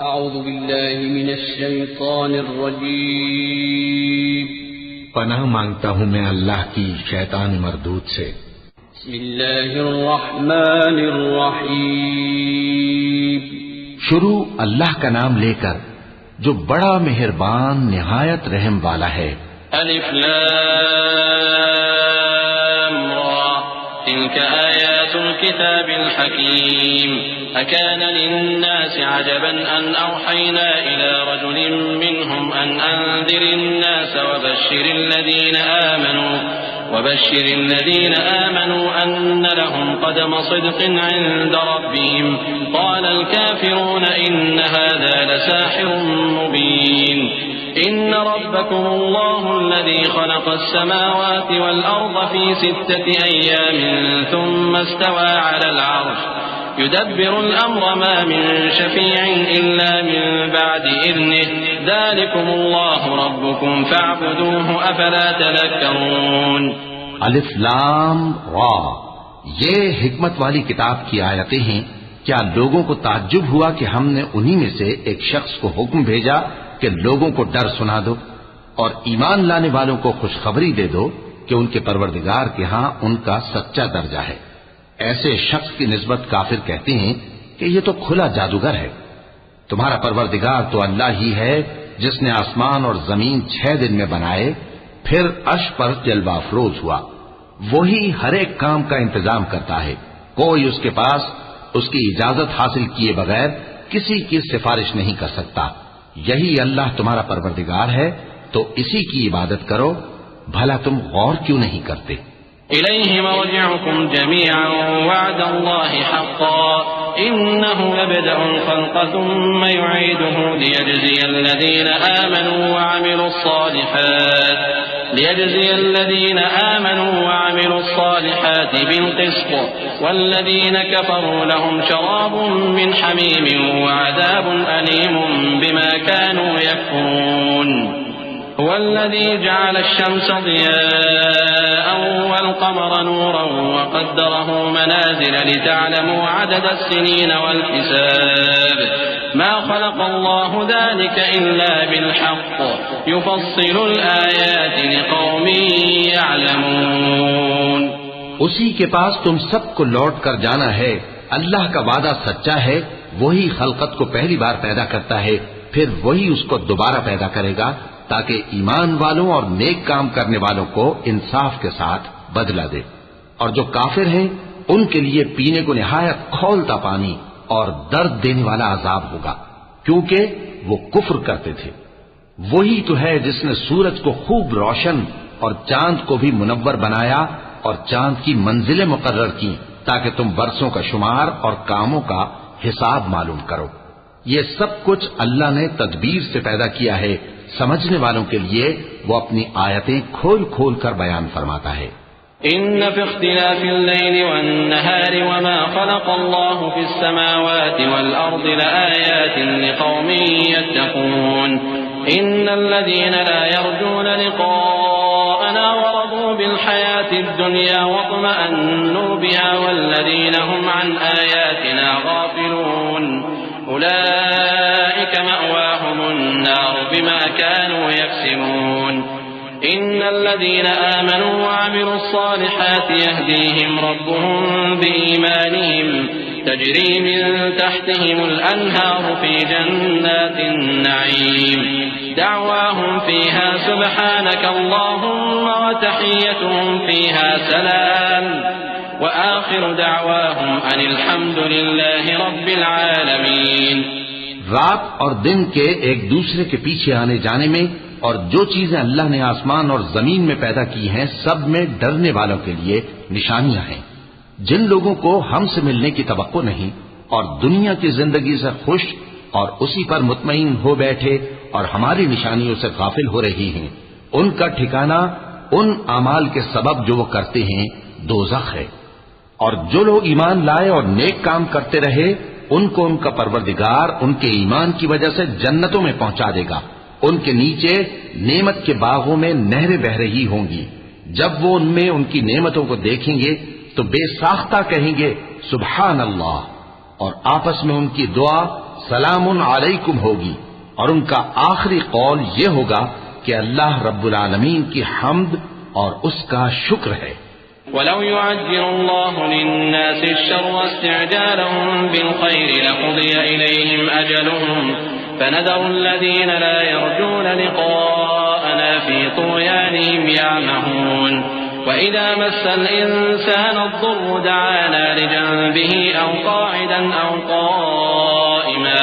अऊज़ु बिल्लाहि मिनश शैतानिर रजीम। पनाह मांगता हूँ मैं अल्लाह की शैतान मरदूद से। बिस्मिल्लाहिर रहमानिर रहीम। शुरू अल्लाह का नाम लेकर जो बड़ा मेहरबान निहायत रहम वाला है। अलिफ लाम रा तिल्क आयातुल किताबिल हकीम अकान लिन्नासि अजबन अन औहयना इला रजुलिन मिनहुम अन अंज़िरिन नास وبشر الذين آمنوا أن لهم قدم صدق عند ربهم قال الكافرون إن هذا لساحر مبين إن ربكم الله الذي خلق السماوات والأرض في 6 أيام ثم استوى على العرش يدبر الأمر ما من شفيع إلا من بعد إذنه ذلكم الله ربكم فاعبدوه أفلا تذكرون। अलिफ लाम रा, ये हिकमत वाली किताब की आयतें हैं। क्या लोगों को ताज्जुब हुआ कि हमने उन्हीं में से एक शख्स को हुक्म भेजा कि लोगों को डर सुना दो और ईमान लाने वालों को खुशखबरी दे दो कि उनके परवरदिगार के यहाँ उनका सच्चा दर्जा है। ऐसे शख्स की निस्बत काफिर कहते हैं कि ये तो खुला जादूगर है। तुम्हारा परवरदिगार तो अल्लाह ही है जिसने आसमान और जमीन 6 दिन में बनाए, फिर अर्श पर जलवा अफरोज हुआ। वही हर एक काम का इंतजाम करता है। कोई उसके पास उसकी इजाजत हासिल किए बगैर किसी की सिफारिश नहीं कर सकता। यही अल्लाह तुम्हारा परवरदिगार है, तो इसी की इबादत करो। भला तुम गौर क्यों नहीं करते? इलैहि मर्जिउकुम जमीअन वअदल्लाहि हक़्क़न इन्नहु यब्दअुल ख़ल्क़ थुम्मा युईदुहु लियजज़ियल लज़ीना आमनू वअमिलुस सालिहाति बिलक़िस्त वल्लज़ीना कफ़रू लहुम शराबुम मिन हमीमिन वअज़ाबुन अलीमुम बिमा कानू यकफ़ुरून। हुवल्लज़ी जअल अश-शम्स ज़ियाअन वल-क़मर नूरन वक़द्दरहु मनाज़िल लितअलमू अदद as-सिनीन वल-हिसाब मा ख़लक़ल्लाहु ज़ालिक इल्ला बिल-हक़्क़ युफ़स्सिलुल आयाति लिक़ौमिन यअलमून। उसी के पास तुम सबको लौट कर जाना है। अल्लाह का वादा सच्चा है। वही खलकत को पहली बार पैदा करता है, फिर वही उसको दोबारा पैदा करेगा ताकि ईमान वालों और नेक काम करने वालों को इंसाफ के साथ बदला दे। और जो काफिर हैं उनके लिए पीने को निहायत खौलता पानी और दर्द देने वाला अजाब होगा, क्योंकि वो कुफ्र करते थे। वही तो है जिसने सूरज को खूब रोशन और चांद को भी मुनव्वर बनाया और चांद की मंजिलें मुकर्रर की ताकि तुम बरसों का शुमार और कामों का हिसाब मालूम करो। ये सब कुछ अल्लाह ने तदबीर से पैदा किया है। समझने वालों के लिए वो अपनी आयतें खोल खोल कर बयान फरमाता है। इन्न फी इख्तिलाफिल लैली वन्नहारि वमा खलक़ल्लाहु फिस समावाति वल अर्दि लआयातिन लिक़ौमिन यत्तक़ून। इन्नल लज़ीना ला यर्जून लिक़ाअना वरदू बिल हयातिद दुनिया वत्मअन्नू बिहा वल्लज़ीना हुम अन आयातिना गाफिलून उलाइका मअवाहुमुन नार बिमा कानू यक्सिबून। इन्नल लज़ीना आमनू वअमिलुस सालिहाति यहदीहिम रब्बुहुम बिईमानिहिम तजरी मिन तहतिहिमुल अन्हारु फी जन्नातिन नईम दअवाहुम फीहा सुब्हानक अल्लाहुम्मा व तहिय्यतुहुम फीहा सलाम व आखिरु दअवाहुम अनिल हम्दुलिल्लाहि रब्बिल आलमीन। रात और दिन के एक दूसरे के पीछे आने जाने में और जो चीजें अल्लाह ने आसमान और जमीन में पैदा की हैं, सब में डरने वालों के लिए निशानियां हैं। जिन लोगों को हमसे मिलने की तवक्को नहीं और दुनिया की जिंदगी से खुश और उसी पर मुतमईन हो बैठे और हमारी निशानियों से गाफिल हो रही हैं, उनका ठिकाना उन अमाल के सबब जो वो करते हैं दोज़ख है। और जो लोग ईमान लाए और नेक काम करते रहे, उनको उनका परवरदिगार उनके ईमान की वजह से जन्नतों में पहुंचा देगा। उनके नीचे नेमत के बागों में नहरें बह रही होंगी। जब वो उनमें उनकी नेमतों को देखेंगे तो बेसाख्ता कहेंगे सुभान अल्लाह, और आपस में उनकी दुआ सलामुन अलैकुम होगी, और उनका आखिरी कौल ये होगा कि अल्लाह रब्बुल आलमीन की हम्द और उसका शुक्र है। वलौ युअज्जिलुल्लाहु लिन्नासि अश्शर्रा इस्तिअजालहुम बिलखैरि लक़ुदिया इलैहिम अजलुहुम फनदरु अल्लज़ीना ला यर्जूना लिक़ाअना फ़ी तुग़यानिहिम यअमहून वइज़ा मस्सल इंसान अद्दुर्रु दअाना लिजंबिही औ क़ाइदन औ क़ाइमा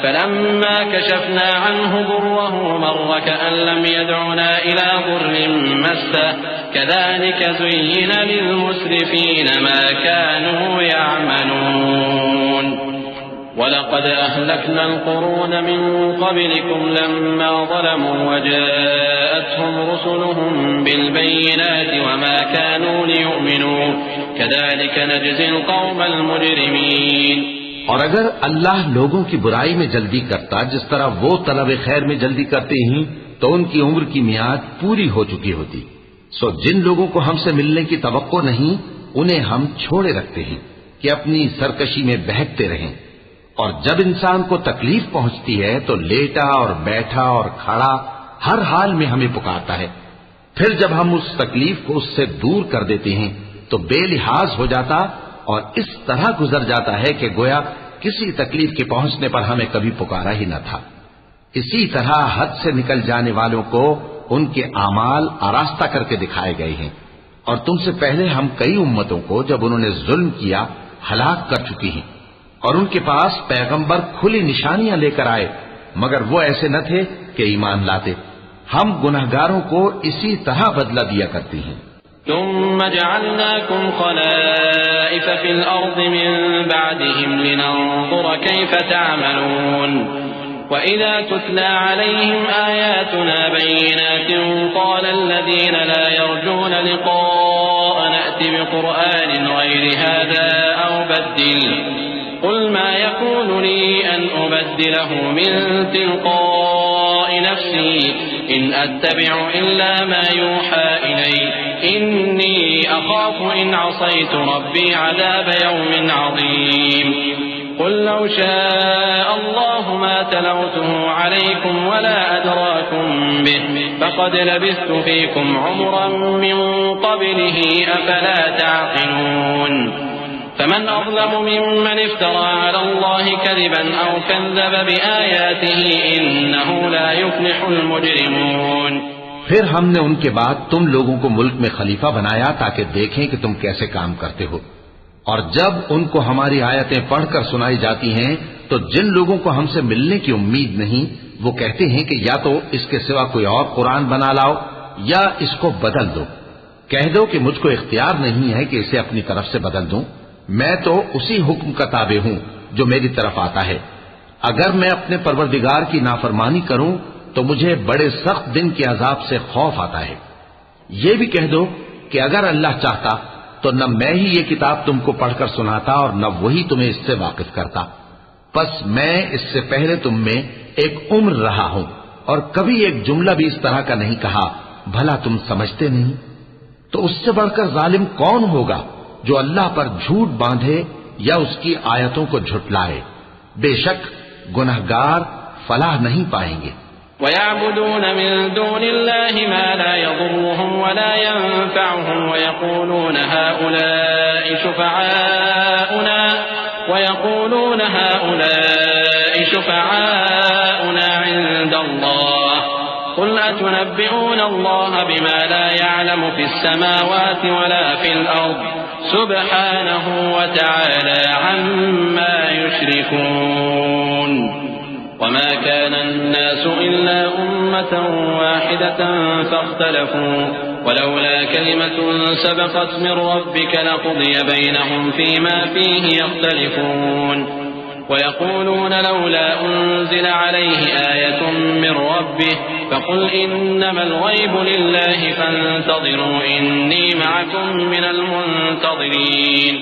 फलम्मा कशफना अन्हु दुर्रहु मर्र कअन लम यदउना इला दुर्रिन मस्सह कज़ालिक ज़ुय्यिना लिलमुस्रिफीन मा कानू यअमलून वलक़द अहलकना अलक़ुरून मिन क़ब्लिकुम लम्मा ज़लमू वजाअतहुम रुसुलुहुम बिलबय्यिनाति वमा कानू लियु'मिनू कज़ालिक नजज़िल क़ौमल मुजरिमीन। और अगर अल्लाह लोगों की बुराई में जल्दी करता जिस तरह वो तलब खैर में जल्दी करते हैं तो उनकी उम्र की मियाद पूरी हो चुकी होती। सो जिन लोगों को हमसे मिलने की तवक्को नहीं उन्हें हम छोड़े रखते हैं कि अपनी सरकशी में बहकते रहें, और जब इंसान को तकलीफ पहुंचती है तो लेटा और बैठा और खड़ा हर हाल में हमें पुकारता है। फिर जब हम उस तकलीफ को उससे दूर कर देते हैं तो बेलिहाज हो जाता और इस तरह गुजर जाता है कि गोया किसी तकलीफ के पहुंचने पर हमें कभी पुकारा ही न था। इसी तरह हद से निकल जाने वालों को उनके आमाल आरास्ता करके दिखाए गए हैं, और तुमसे पहले हम कई उम्मतों को जब उन्होंने जुल्म किया हलाक कर चुकी हैं, और उनके पास पैगंबर खुली निशानियां लेकर आए मगर वो ऐसे न थे कि ईमान लाते। हम गुनहगारों को इसी तरह बदला दिया करती हैं। थुम्मा जअलनाकुम खलाइफ फिल अर्द मिन बअदिहिम लिनंजुर कैफ तअमलून वइज़ा तुतला अलैहिम आयातुना बय्यिनातिन क़ाला अल्लज़ीना ला यर्जूना लिक़ाअना अति बिक़ुरआनिन गैरि हाज़ा औ बद्दिल क़ुल मा यकूनु ली अन उबद्दिलहु मिन तिलक़ाइ नफ़्सी इन अत्तबिउ इल्ला मा यूहा इलैय इन्नी अख़ाफ़ु इन असैतु रब्बी अज़ाब यौमिन अज़ीम क़ुल लौ शाअ अल्लाहु मा तलौतुहु अलैकुम वला अदराकुम बिहि फ़क़द लबिस्तु फ़ीकुम उमरन मिन क़ब्लिही अफ़ला तअक़िलून فمن أظلم ممن افترى على الله كذبا أو كذب بآياته إنه لا يفلح المجرمون। फिर हमने उनके बाद तुम लोगों को मुल्क में खलीफा बनाया ताकि देखें कि तुम कैसे काम करते हो, और जब उनको हमारी आयतें पढ़कर सुनाई जाती हैं तो जिन लोगों को हमसे मिलने की उम्मीद नहीं वो कहते हैं कि या तो इसके सिवा कोई और कुरान बना लाओ या इसको बदल दो। कह दो कि मुझको इख्तियार नहीं है कि इसे अपनी तरफ से बदल दूं, मैं तो उसी हुक्म का ताबे हूं जो मेरी तरफ आता है। अगर मैं अपने परवरदिगार की नाफरमानी करूं तो मुझे बड़े सख्त दिन के अजाब से खौफ आता है। ये भी कह दो कि अगर अल्लाह चाहता तो न मैं ही ये किताब तुमको पढ़कर सुनाता और न वही तुम्हें इससे वाकिफ करता। बस मैं इससे पहले तुम में एक उम्र रहा हूं और कभी एक जुमला भी इस तरह का नहीं कहा, भला तुम समझते नहीं? तो उससे बढ़कर जालिम कौन होगा जो अल्लाह पर झूठ बांधे या उसकी आयतों को झुटलाए। बेशक गुनहगार फलाह नहीं पाएंगे। वयअबुदून मिन दूनिल्लाहि मा ला यदुर्रुहुम वला यनफअहुम वयक़ूलून हाउलाइ शुफ़अाउना इंदल्लाह क़ुल अतुनब्बिऊन अल्लाह बिमा ला यअलमु फ़िस समावाति वला फ़िल अर्द सुब्हानहु व तआला अम्मा युश्रिकून। वमा काना अन्नासु इल्ला उम्मतन वाहिदतन फ़ख्तलफू वलौला कलिमतुन सबक़त मिन रब्बिक लक़ुदिय बैनहुम फ़ीमा फ़ीहि यख्तलिफून वयक़ूलून लौला उन्ज़िल अलैहि आयतुन मिन रब्बिह फ़क़ुल इन्नमल ग़ैबु लिल्लाहि फ़ंतज़िरू इन्नी मअकुम मिनल मुंतज़िरीन।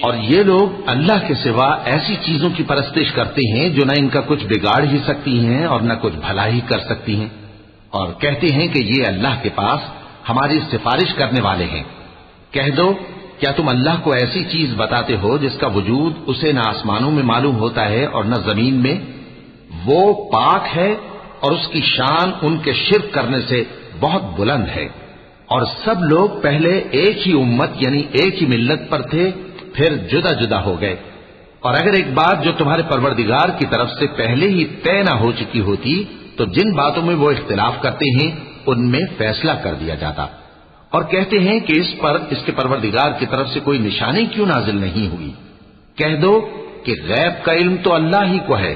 और ये लोग अल्लाह के सिवा ऐसी चीजों की परस्तिश करते हैं जो न इनका कुछ बिगाड़ ही सकती हैं और न कुछ भला ही कर सकती हैं, और कहते हैं कि ये अल्लाह के पास हमारी सिफारिश करने वाले हैं। कह दो क्या तुम अल्लाह को ऐसी चीज बताते हो जिसका वजूद उसे न आसमानों में मालूम होता है और न जमीन में? वो पाक है और उसकी शान उनके शिर्क करने से बहुत बुलंद है। और सब लोग पहले एक ही उम्मत यानी एक ही मिल्लत पर थे, फिर जुदा जुदा हो गए। और अगर एक बात जो तुम्हारे परवरदिगार की तरफ से पहले ही तय न हो चुकी होती तो जिन बातों में वो इख्तिलाफ करते हैं उनमें फैसला कर दिया जाता। और कहते हैं कि इस पर इसके परवरदिगार की तरफ से कोई निशानी क्यों नाजिल नहीं हुई? कह दो कि गैब का इल्म तो अल्लाह ही को है,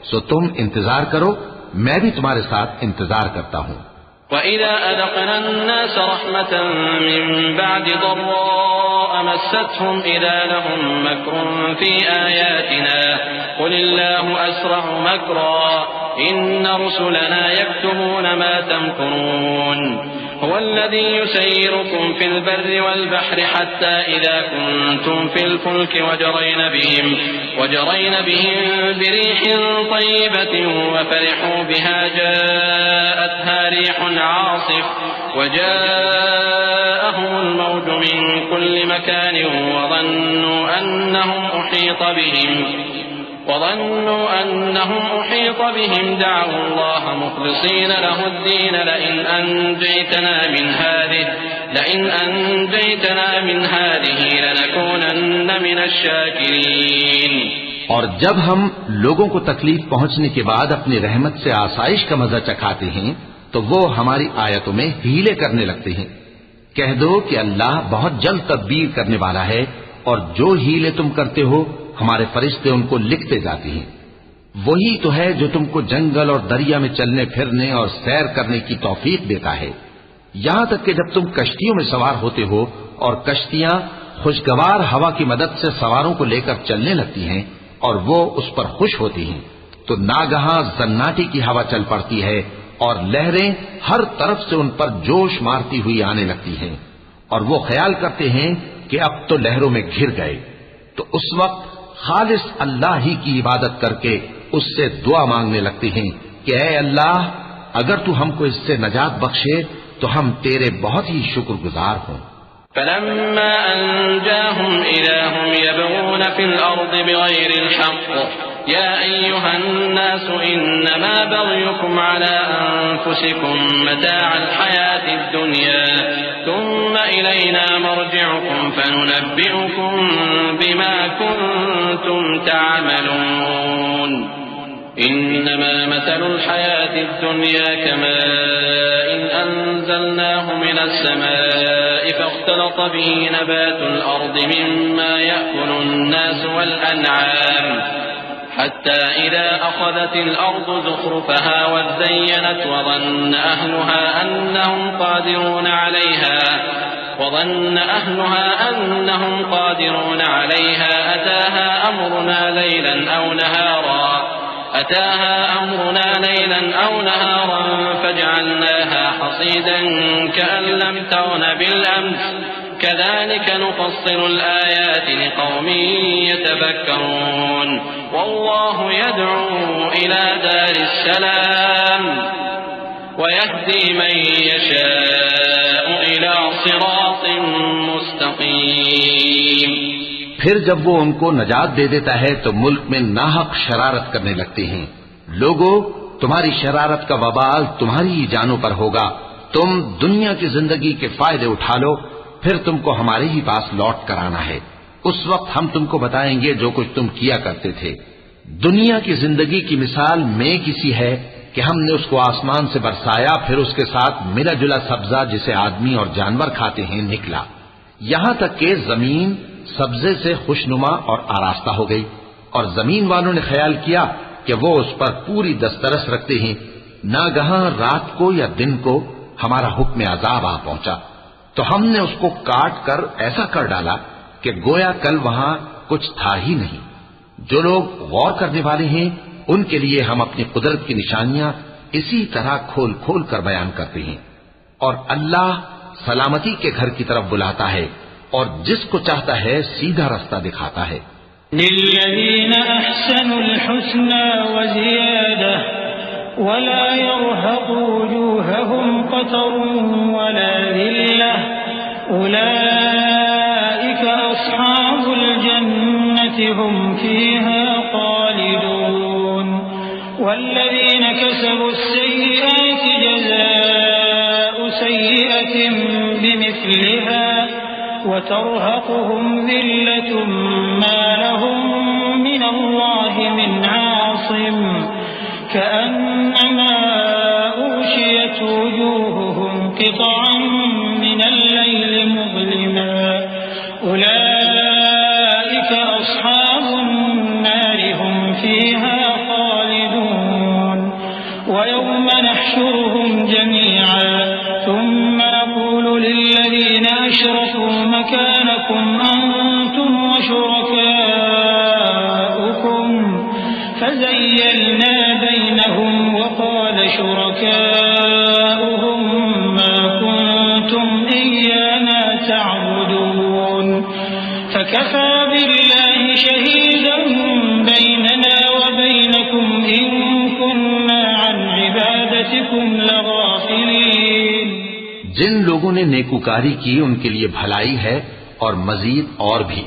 सो तुम इंतजार करो, मैं भी तुम्हारे साथ इंतजार करता हूं। وَإِذَا أَذَقْنَا النَّاسَ رَحْمَةً مِّن بَعْدِ ضَرَّاءَ مَسَّتْهُمْ إِذَا لَهُم مَّكْرٌ فِي آيَاتِنَا قُلِ اللَّهُ أَسْرَعُ مَكْرًا إِنَّ رُسُلَنَا يَكْتُبُونَ مَا تَمْكُرُونَ هُوَ الَّذِي يُسَيِّرُكُمْ فِي الْبَرِّ وَالْبَحْرِ حَتَّى إِذَا كُنتُمْ فِي الْفُلْكِ وَجَرَيْنَ بِهِم بِرِيحٍ طَيِّبَةٍ وَفَرِحُوا بِهَا جَاءَتْهَا رِيحٌ عَاصِفٌ وَجَاءَهُمُ الْمَوْجُ مِن كُلِّ مَكَانٍ وَظَنُّوا أَنَّهُمْ أُحِيطَ بِهِمْ دَعَوُا اللَّهَ مُخْلِصِينَ لَهُ الدِّينَ لَئِنْ أَنجَيْتَنَا مِنْ هَٰذِهِ لَنَكُونَنَّ مِنَ الشَّاكِرِينَ। और जब हम लोगों को तकलीफ पहुंचने के बाद अपनी रहमत से आसाइश का मजा चखाते हैं तो वो हमारी आयतों में हीले करने लगते हैं। कह दो कि अल्लाह बहुत जल्द तदबीर करने वाला है और जो हीले तुम करते हो हमारे फरिश्ते उनको लिखते जाते हैं। वही तो है जो तुमको जंगल और दरिया में चलने फिरने और सैर करने की तौफीक देता है, यहां तक कि जब तुम कश्तियों में सवार होते हो और कश्तियां खुशगवार हवा की मदद से सवारों को लेकर चलने लगती हैं और वो उस पर खुश होती हैं, तो नागहां जन्नाटी की हवा चल पड़ती है और लहरें हर तरफ से उन पर जोश मारती हुई आने लगती हैं और वो ख्याल करते हैं कि अब तो लहरों में घिर गए। तो उस वक्त खालिस अल्लाह ही की इबादत करके उससे दुआ मांगने लगते हैं कि ऐ अल्लाह, अगर तू हमको इससे नजात बख्शे तो हम तेरे बहुत ही शुक्रगुजार हों। فَلَمَّا أَنْجَاهُمْ إِذَا هُمْ يَبْغُونَ فِي الْأَرْضِ بِغَيْرِ الْحَقِّ يَا أَيُّهَا النَّاسُ إِنَّمَا بَغْيُكُمْ عَلَىٰ أَنفُسِكُمْ مَتَاعَ الْحَيَاةِ الدُّنْيَا ثُمَّ إِلَيْنَا مَرْجِعُكُمْ فَنُنَبِّئُكُم بِمَا كُنتُمْ تَعْمَلُونَ إِنَّمَا مَثَلُ الْحَيَاةِ الدُّنْيَا كَمَاءٍ أَنزَلْنَاهُ مِنَ السَّمَاءِ فاختلط به نبات الأرض مما يأكل الناس والأنعام حتى إذا أخذت الأرض زخرفها وزينت وظن أهلها أنهم قادرون عليها أتاها أمرنا ليلا أو نهارا فجعلناها حصيدا كأن لم تغن بالأمس كذلك نفصل الآيات لقوم يتفكرون والله يدعو إلى دار السلام ويهدي من يشاء إلى صراط مستقيم। फिर जब वो उनको नजात दे देता है तो मुल्क में नाहक शरारत करने लगते हैं। लोगों, तुम्हारी शरारत का वबाल तुम्हारी ही जानों पर होगा। तुम दुनिया की जिंदगी के फायदे उठा लो, फिर तुमको हमारे ही पास लौट कर आना है। उस वक्त हम तुमको बताएंगे जो कुछ तुम किया करते थे। दुनिया की जिंदगी की मिसाल में किसी है कि हमने उसको आसमान से बरसाया, फिर उसके साथ मिला जुला सब्जा जिसे आदमी और जानवर खाते हैं निकला, यहां तक कि जमीन सब्जे से खुशनुमा और आरास्ता हो गई। और जमीन वालों ने ख्याल किया कि वो उस पर पूरी दस्तरस रखते हैं। नागहां रात को या दिन को हमारा हुक्म अजाब आ पहुंचा तो हमने उसको काट कर ऐसा कर डाला कि गोया कल वहां कुछ था ही नहीं। जो लोग गौर करने वाले हैं उनके लिए हम अपनी कुदरत की निशानियां इसी तरह खोल खोल कर बयान करते हैं। और अल्लाह सलामती के घर की तरफ बुलाता है और जिसको चाहता है सीधा रास्ता दिखाता है। लिल्लज़ीना अहसनुल हुस्ना व ज़ियादा वला यरहक़ु वजूहहुम क़तरुन वला ज़िल्लह उलाइक أولئك أصحاب الجنة هم فيها خالدون والذين كسبوا السيئات جزاء سيئة بمثلها وترهقهم ذلة ما لهم من الله من عاصم كأنما أغشيت وجوههم قطعا من الليل مظلما أولئك أصحاب النار هم فيها خالدون ويوم نحشرهم جميعا ثم نقول للذين أشركوا مكانكم أنتم وشركاؤكم فزيلنا بينهم وقال شركاؤهم ما كنتم إيانا تعبدون فكفى بالله شهيدا بيننا وبينكم إن كنا عن عبادتكم لغافلين। जिन लोगों ने नेकूकारी की उनके लिए भलाई है और मजीद और भी,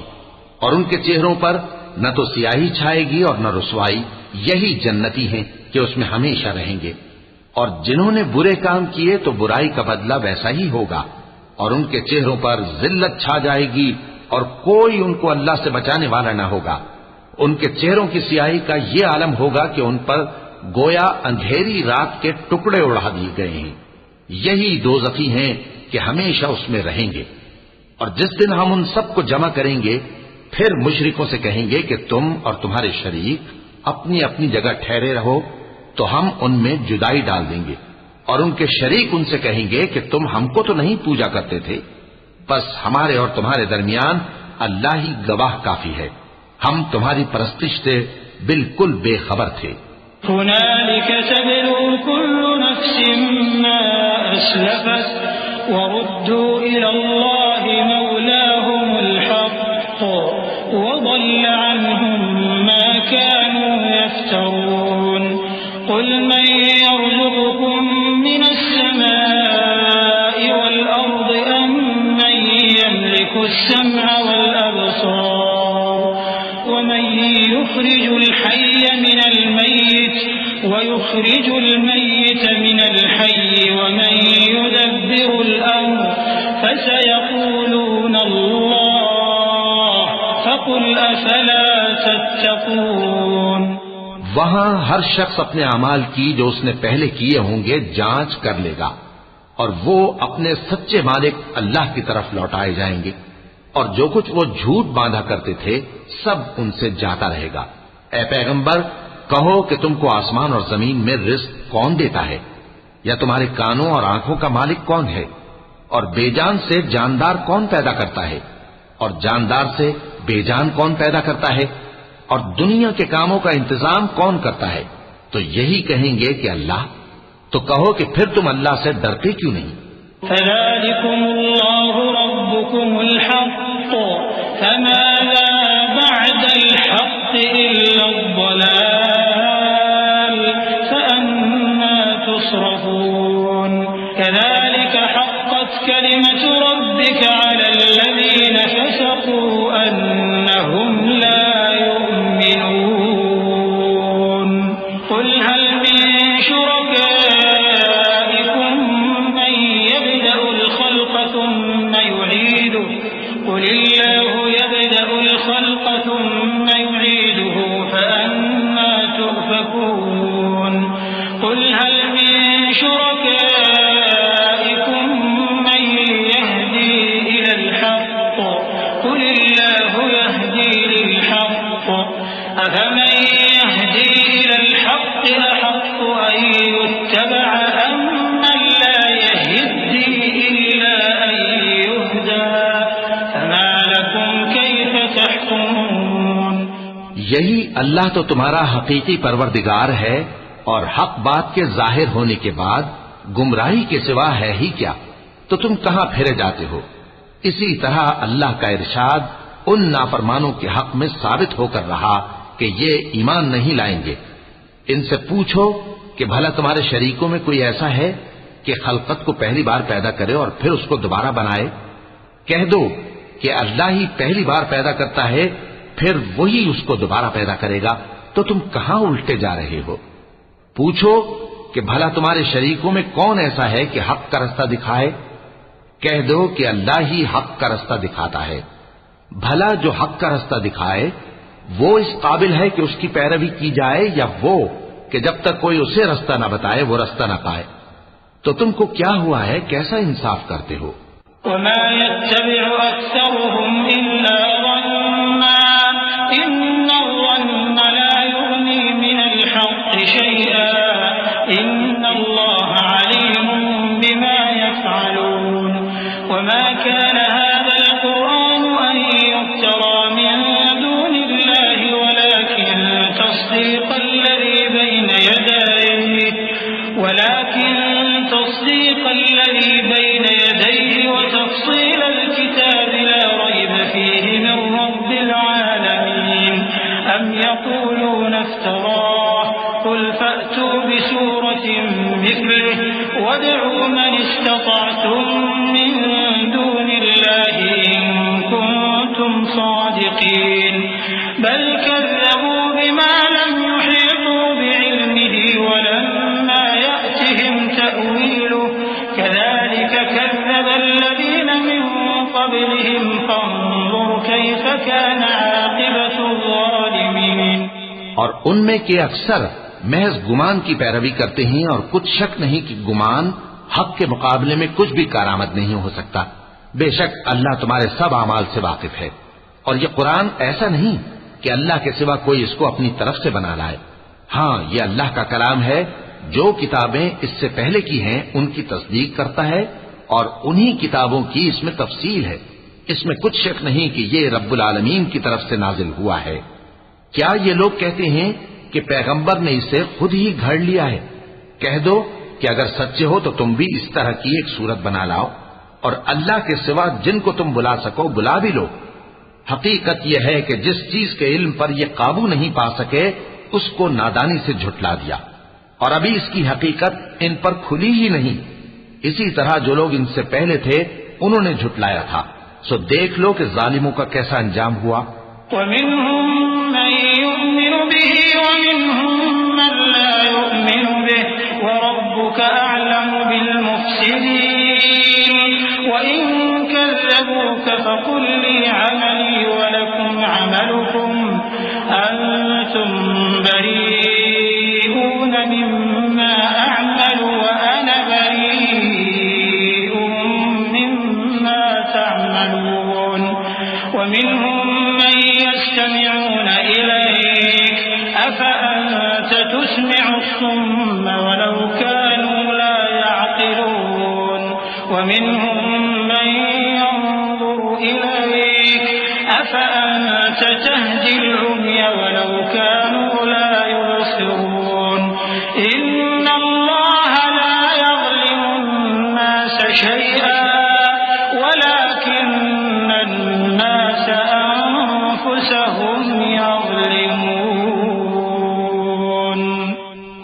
और उनके चेहरों पर न तो सियाही छाएगी और न रुसवाई। यही जन्नती हैं कि उसमें हमेशा रहेंगे। और जिन्होंने बुरे काम किए तो बुराई का बदला वैसा ही होगा, और उनके चेहरों पर जिल्लत छा जाएगी और कोई उनको अल्लाह से बचाने वाला न होगा। उनके चेहरों की सियाही का ये आलम होगा कि उन पर गोया अंधेरी रात के टुकड़े उड़ा दिए गए हैं। यही दोज़खी हैं कि हमेशा उसमें रहेंगे। और जिस दिन हम उन सबको जमा करेंगे फिर मुशरिकों से कहेंगे कि तुम और तुम्हारे शरीक अपनी अपनी जगह ठहरे रहो, तो हम उनमें जुदाई डाल देंगे। और उनके शरीक उनसे कहेंगे कि तुम हमको तो नहीं पूजा करते थे, बस हमारे और तुम्हारे दरमियान अल्लाह ही गवाह काफी है, हम तुम्हारी परस्तिश से बिल्कुल बेखबर थे। हुनालिक तबलू कुल्लु नफ्सिन मा अस्लफत वरुद्दू इलल्लाहि मौलाहुमुल हक़्क़ वضل عنهم ما كانوا يفترون قل من يرزقكم من السماء والأرض أم من يملك السمع والأبصار ومن يخرج الحي من الميت ويخرج الميت من الحي ومن يدبر الأمر فسيقولون الله فقل أفلا تتقون। वहां हर शख्स अपने अमाल की जो उसने पहले किए होंगे जांच कर लेगा, और वो अपने सच्चे मालिक अल्लाह की तरफ लौटाए जाएंगे। और जो कुछ वो झूठ बांधा करते थे सब उनसे जाता रहेगा। ऐ पैगंबर, कहो कि तुमको आसमान और जमीन में रिज़्क कौन देता है, या तुम्हारे कानों और आंखों का मालिक कौन है? और बेजान से जानदार कौन पैदा करता है, और जानदार से बेजान कौन पैदा करता है? और दुनिया के कामों का इंतजाम कौन करता है? तो यही कहेंगे कि अल्लाह। तो कहो कि फिर तुम अल्लाह से डरते क्यों नहीं? फ़ज़ालिकुमुल्लाहु रब्बुकुमुल हक़्क़ फ़माज़ा बअदल हक़्क़ि इल्लद्दलाल फ़अन्ना तुस्रफ़ून कज़ालिक हक़्क़त कलिमतु रब्बिका अलल लज़ीना फ़सक़ू अन्नहुम ला युमिनून। क़ुल हल मिन शुरकाइकुम मन यब्दअुल ख़ल्क़ थुम्मा युईदुहु क़ुल इल्लाहु यब्दअुल ख़ल्क़ थुम्मा युईदुहु फ़अन्ना तुफ़कून। क़ुल हल मिन शुरकाइकुम मन यहदी इलल हक़्क़ क़ुल इल्लाहु यहदी लिल हक़्क़ अफ़मन यहदी इलल हक़्क़ अहक़्क़ु अन युत्तबअ अम्मन ला यहद्दी इल्ला अन युहदा फ़मा लकुम कैफ़ तहकुमून। यही अल्लाह तो तुम्हारा हकीकी परवरदिगार है, और हक बात के जाहिर होने के बाद गुमराही के सिवा है ही क्या? तो तुम कहां फिरे जाते हो? इसी तरह अल्लाह का इरशाद उन नाफरमानों के हक में साबित होकर रहा कि ये ईमान नहीं लाएंगे। इनसे पूछो कि भला तुम्हारे शरीकों में कोई ऐसा है कि खलकत को पहली बार पैदा करे और फिर उसको दोबारा बनाए? कह दो कि अल्लाह ही पहली बार पैदा करता है फिर वही उसको दोबारा पैदा करेगा, तो तुम कहां उल्टे जा रहे हो? पूछो कि भला तुम्हारे शरीकों में कौन ऐसा है कि हक का रास्ता दिखाए? कह दो कि अल्लाह ही हक का रास्ता दिखाता है। भला जो हक का रास्ता दिखाए वो इस काबिल है कि उसकी पैरवी की जाए, या वो कि जब तक कोई उसे रास्ता न बताए वो रास्ता न पाए? तो तुमको क्या हुआ है, कैसा इंसाफ करते हो? वदऊ मन इस्तताअतुम मिन दूनिल्लाहि इन कुंतुम सादिकीन बल कज़्ज़बू बिमा लम युहीतू बिइल्मिही वलम्मा यअतिहिम तअवीलुहु कज़ालिक कज़्ज़बा अल्लज़ीन मिन क़ब्लिहिम फंज़ुर कैफ़ कान आक़िबतु ज़ालिमीन। और उनमें के अक्सर महज गुमान की पैरवी करते हैं, और कुछ शक नहीं कि गुमान हक के मुकाबले में कुछ भी कारामद नहीं हो सकता। बेशक अल्लाह तुम्हारे सब अमाल से वाकिफ है, और ये कुरान ऐसा नहीं कि अल्लाह के सिवा कोई इसको अपनी तरफ से बना लाए। हाँ, ये अल्लाह का कलाम है। जो किताबें इससे पहले की हैं उनकी तस्दीक करता है, और उन्हीं किताबों की इसमें तफसील है। इसमें कुछ शक नहीं कि ये रब्बुल आलमीन की तरफ से नाजिल हुआ है। क्या ये लोग कहते हैं कि पैगंबर ने इसे खुद ही घड़ लिया है? कह दो कि अगर सच्चे हो तो तुम भी इस तरह की एक सूरत बना लाओ, और अल्लाह के सिवा जिनको तुम बुला सको बुला भी लो। हकीकत यह है कि जिस चीज के इल्म पर ये काबू नहीं पा सके उसको नादानी से झुटला दिया, और अभी इसकी हकीकत इन पर खुली ही नहीं। इसी तरह जो लोग इनसे पहले थे उन्होंने झुटलाया था। सो देख लो कि जालिमों का कैसा अंजाम हुआ।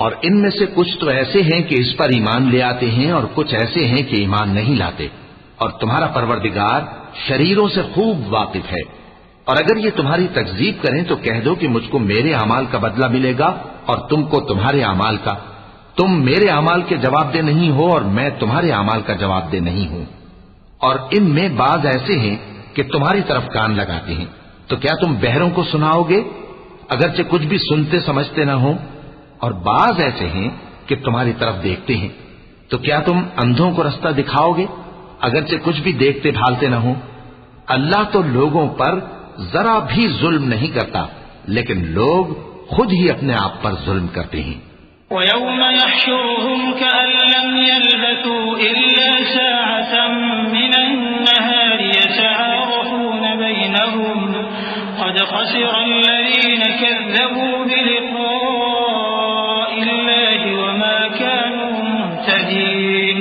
और इनमें से कुछ तो ऐसे हैं कि इस पर ईमान ले आते हैं, और कुछ ऐसे हैं कि ईमान नहीं लाते। और तुम्हारा परवरदिगार शरीरों से खूब वाकिफ है। और अगर ये तुम्हारी तकजीब करें तो कह दो कि मुझको मेरे अमाल का बदला मिलेगा और तुमको तुम्हारे अमाल का। तुम मेरे अमाल के जवाबदेह नहीं हो और मैं तुम्हारे अमाल का जवाबदेह नहीं हूं। और इनमें बाज ऐसे हैं कि तुम्हारी तरफ कान लगाते हैं, तो क्या तुम बहरों को सुनाओगे अगरचे कुछ भी सुनते समझते ना हो? और बाज ऐसे हैं कि तुम्हारी तरफ देखते हैं, तो क्या तुम अंधों को रास्ता दिखाओगे अगरचे कुछ भी देखते भालते ना हो? अल्लाह तो लोगों पर जरा भी जुल्म नहीं करता, लेकिन लोग खुद ही अपने आप पर जुल्म करते हैं। वयौम यहशुरुहुम कअन लम यल्बथू इल्ला साअतन मिनन नहारी यतआरफून बैनहुम क़द खसिरा अल्लज़ीन कज़्ज़बू बिलिक़ाइल्लाहि वमा कानू मुहतदीन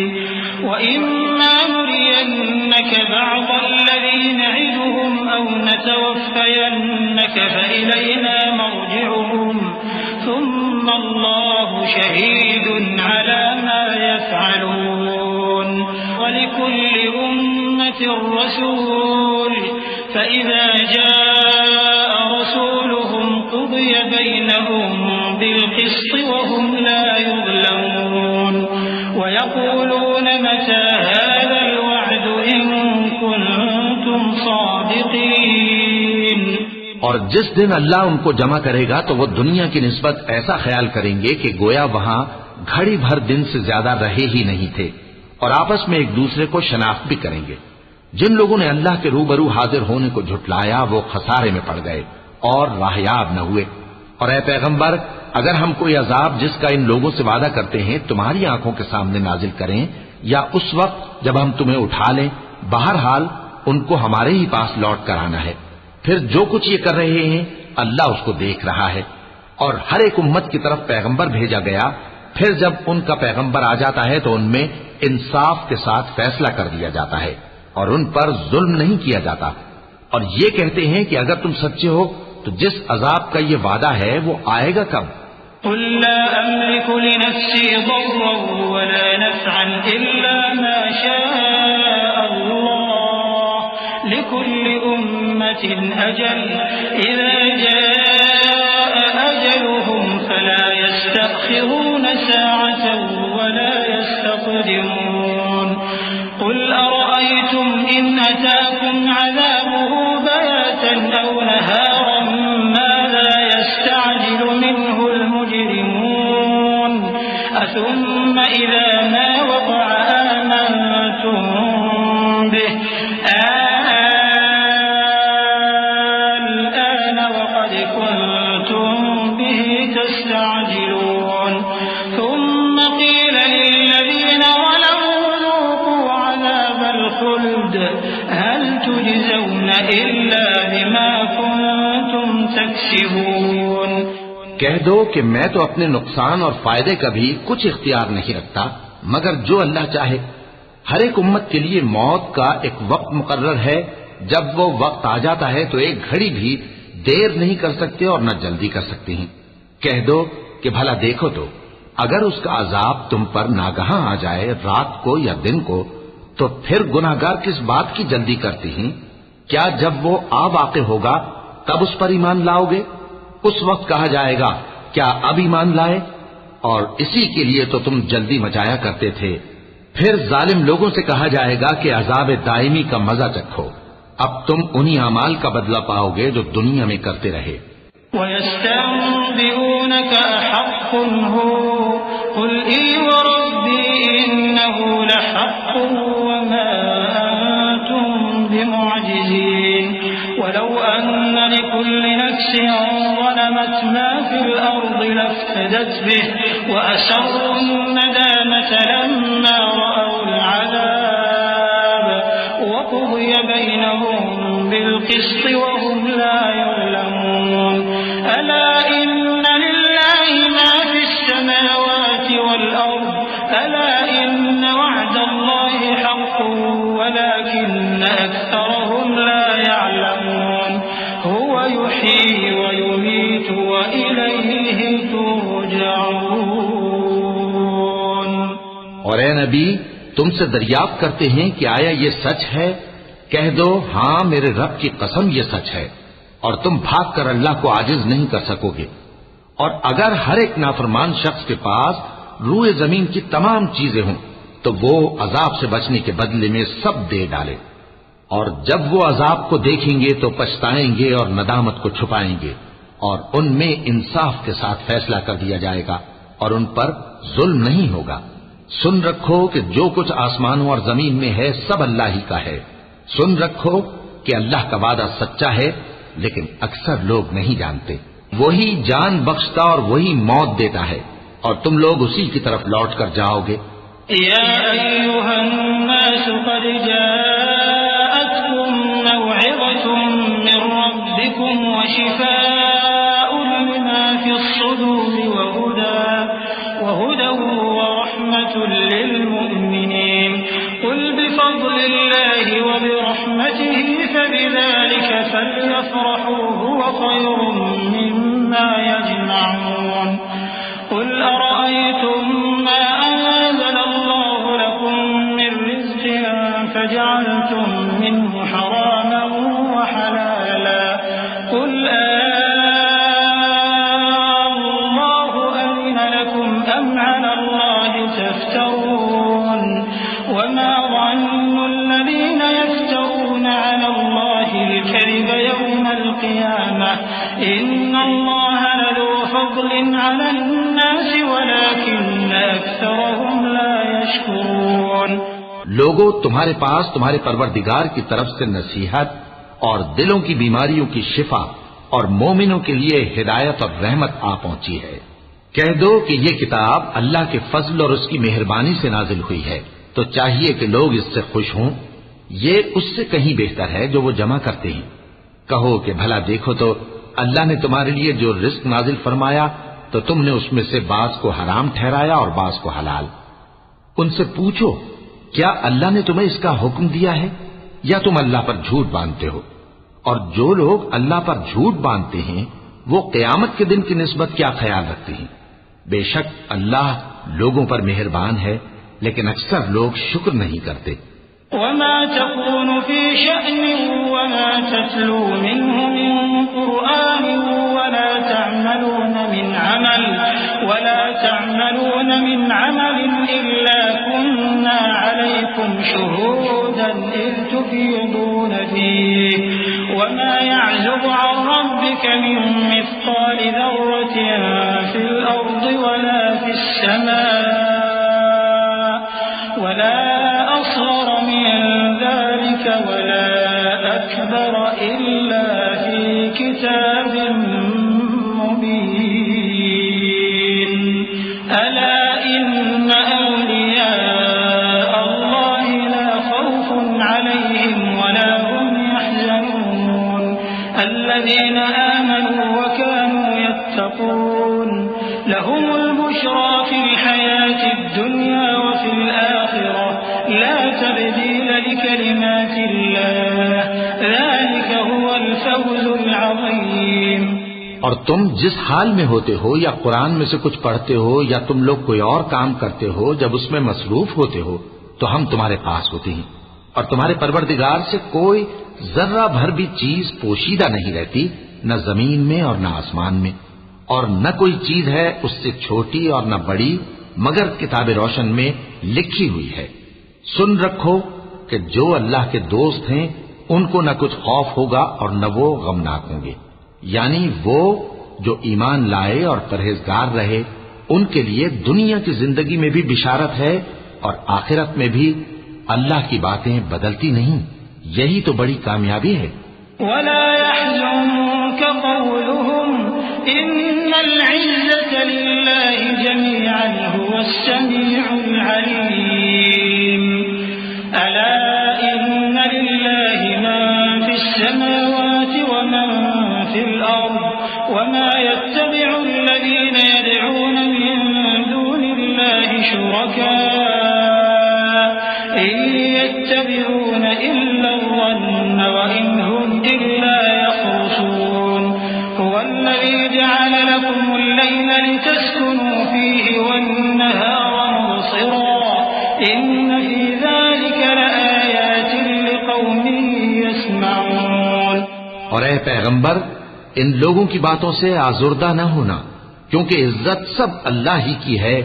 वइम्मा नुरियन्नक बअज़ अल्लज़ी न'iदुहुम औ नतवफ़्फ़यन्नक फ़इलैना मर्जि'ुहुम ثم الله شهيد على ما يفعلون ولكل أمة رسول فإذا جاء رسولهم قضي بينهم بالقسط وهم لا يظلمون ويقولون متى هذا الوعد إن كنتم صادقين। और जिस दिन अल्लाह उनको जमा करेगा तो वो दुनिया की निस्बत ऐसा ख्याल करेंगे कि गोया वहां घड़ी भर दिन से ज्यादा रहे ही नहीं थे, और आपस में एक दूसरे को शनाख्त भी करेंगे। जिन लोगों ने अल्लाह के रूबरू हाजिर होने को झुटलाया वो खसारे में पड़ गए और राहयाब न हुए। और ए पैगंबर, अगर हम कोई अजाब जिसका इन लोगों से वादा करते हैं तुम्हारी आंखों के सामने नाजिल करें या उस वक्त जब हम तुम्हें उठा लें, बहरहाल उनको हमारे ही पास लौट कर आना है। फिर जो कुछ ये कर रहे हैं अल्लाह उसको देख रहा है। और हर एक उम्मत की तरफ पैगंबर भेजा गया, फिर जब उनका पैगंबर आ जाता है तो उनमें इंसाफ के साथ फैसला कर दिया जाता है और उन पर जुल्म नहीं किया जाता। और ये कहते हैं कि अगर तुम सच्चे हो तो जिस अजाब का ये वादा है वो आएगा कब? कुल ला अमलिकु लिनफ्सी दर्रन वला नफ़अन इल्ला मा शाअ अल्लाह लिकुल्लि उम्मतिन अजल इज़ा जाअ अजलुहुम फला यस्तअखिरून साअतन वला यस्तक़दिमून। कुल अरअयतुम इन अताकुम अज़ाबुहु बयातन औ नहारन माज़ा यस्तअजिलु मिन्हु المجرمون أثم إذا ما وقع آمنتم به الآن وقد كنتم به تستعجلون ثم قيل للذين ظلموا ذوقوا عذاب الخلد هل تجزون إلا بما كنتم تكسبون। कह दो कि मैं तो अपने नुकसान और फायदे का भी कुछ इख्तियार नहीं रखता मगर जो अल्लाह चाहे। हर एक उम्मत के लिए मौत का एक वक्त मुकर्रर है। जब वो वक्त आ जाता है तो एक घड़ी भी देर नहीं कर सकते और न जल्दी कर सकते हैं। कह दो कि भला देखो तो अगर उसका अजाब तुम पर नागहां आ जाए रात को या दिन को तो फिर गुनाहगार किस बात की जल्दी करते हैं? क्या जब वो आ वाक़े होगा तब उस पर ईमान लाओगे? उस वक्त कहा जाएगा क्या अब ईमान लाए? और इसी के लिए तो तुम जल्दी मचाया करते थे। फिर जालिम लोगों से कहा जाएगा कि अजाब दायमी का मजा चखो, अब तुम उन्हीं अमाल का बदला पाओगे जो दुनिया में करते रहे। वयस्तंबिऊनक अहक्कुन हु कुल ई वरब्बी इन्नहु लहक्कुन वमा अंतुम बिमुअजिजीन वलौ अन्न लिकुल्लि नफ्सिन ज़लमत मा फिल अर्दि लफ्तदत बिहि वअसर्रु الندامة लम्मा रअउल अज़ाब वक़ुदिय बैनहुम बिलक़िस्ति वहुम ला युज़लमून। अला इन्न लिल्लाहि मा फिस्समावाति वल-अर्ज़ अला इन्न वअदल्लाहि हक़्क़ुन वलाकिन्न अक्सरहुम ला यअलमून। हुव युह्यी व युमीतु व इलैहि तुरजऊन। और ए नबी, तुमसे दरियाफ्त करते हैं कि आया ये सच है? कह दो हां, मेरे रब की कसम ये सच है, और तुम भाग कर अल्लाह को आजिज नहीं कर सकोगे। और अगर हर एक नाफरमान शख्स के पास रूए जमीन की तमाम चीजें हों तो वो अजाब से बचने के बदले में सब दे डाले, और जब वो अजाब को देखेंगे तो पछताएंगे और नदामत को छुपाएंगे, और उनमें इंसाफ के साथ फैसला कर दिया जाएगा और उन पर जुल्म नहीं होगा। सुन रखो कि जो कुछ आसमानों और जमीन में है सब अल्लाह ही का है। सुन रखो कि अल्लाह का वादा सच्चा है, लेकिन अक्सर लोग नहीं जानते। वही जान बख्शता और वही मौत देता है, और तुम लोग उसी की तरफ लौट कर जाओगे। या अय्युहन्नास क़द जाअतकुम मौइज़तुम मिर रब्बिकुम व शिफ़ाउन लिमा फ़िस्सुदूरि व हुदन व रहमतुन लिलमुमिनीन। क़ुल बिफ़ज़लिल्लाहि व बिरहमतिहि फबिज़ालिका फ़ल्यफ़रहू हुव ख़ैरुम मिम्मा यजमऊन। क़ुल अरअयतुम मा अनज़लल्लाहु लकुम मिन रिज़्क़िन फ़जअलतुम मिन्हु हरामन व تفترون وما ظن الذين يفترون على الله الكذب يوم القيامة إن الله لذو فضل على الناس ولكن أكثرهم لا يشكرون। लोगों, तुम्हारे पास तुम्हारे परवरदिगार की तरफ से नसीहत और दिलों की बीमारियों की शिफा और मोमिनों के लिए हिदायत और रहमत आ पहुंची है। कह दो कि ये किताब अल्लाह के फजल और उसकी मेहरबानी से नाजिल हुई है, तो चाहिए कि लोग इससे खुश हों। ये उससे कहीं बेहतर है जो वो जमा करते हैं। कहो कि भला देखो तो अल्लाह ने तुम्हारे लिए जो रिस्क नाजिल फरमाया तो तुमने उसमें से बाज को हराम ठहराया और बाज को हलाल। उनसे पूछो, क्या अल्लाह ने तुम्हें इसका हुक्म दिया है या तुम अल्लाह पर झूठ बांधते हो? और जो लोग अल्लाह पर झूठ बांधते हैं वो क़यामत के दिन की निस्बत क्या ख्याल रखते हैं? बेशक अल्लाह लोगों पर मेहरबान है, लेकिन अक्सर लोग शुक्र नहीं करते। वमा तकूनु फी शअन वमा ततलू मिन्हु मिन कुरआन वला तअमलून मिन अमल इल्ला कुन्ना अलैकुम शुहूदन इज़ तुफीदून फीहि वमा यअज़ुबु अन रब्बिका मिन मिस्क़ालि ज़र्रतिन फिल अर्दि वला फिस समाअ वला أصغر من ذلك ولا أكبر إلا في كتاب مبين ألا إن أولياء الله لا خوف عليهم ولا هم يحزنون الذين آمنوا وكانوا يتقون لهم البشرى في الحياة الدنيا وفي الآخرة لا تبديل لكلمات الله ذلك هو الفوز العظيم। और तुम जिस हाल में होते हो या कुरान में से कुछ पढ़ते हो या तुम लोग कोई और काम करते हो, जब उसमें मसरूफ होते हो तो हम तुम्हारे पास होते हैं और तुम्हारे परवरदिगार से कोई जर्रा भर भी चीज पोशीदा नहीं रहती, न जमीन में और न आसमान में, और न कोई चीज है उससे छोटी और न बड़ी मगर किताब रोशन में लिखी हुई है। सुन रखो कि जो अल्लाह के दोस्त हैं उनको न कुछ खौफ होगा और न वो गमनाक होंगे, यानी वो जो ईमान लाए और परहेजगार रहे उनके लिए दुनिया की जिंदगी में भी बिशारत है और आखिरत में भी अल्लाह की बातें बदलती नहीं। यही तो बड़ी कामयाबी है। वला यहज़ुनका क़ौलुहुम इन्नल इज़्ज़ता लिल्लाहि जमीअन हुवस समीउल अलीम अला इन्न लिल्लाहि मा फिस समावाति व मा फिल अर्द व मा यत्तबि'ु अल्लज़ीना यद'ून मिन दूनिल्लाहि शुरका इन यत्तबि'ून इल्ला الظن وإن هم إلا يخرصون هو الذي جعل لكم الليل لتسكنوا فيه والنهار مبصرا إن في ذلك لآيات لقوم يسمعون। और ऐ पैगंबर, इन लोगों की बातों से आजुर्दा न होना, क्योंकि इज्जत सब अल्लाह ही की है,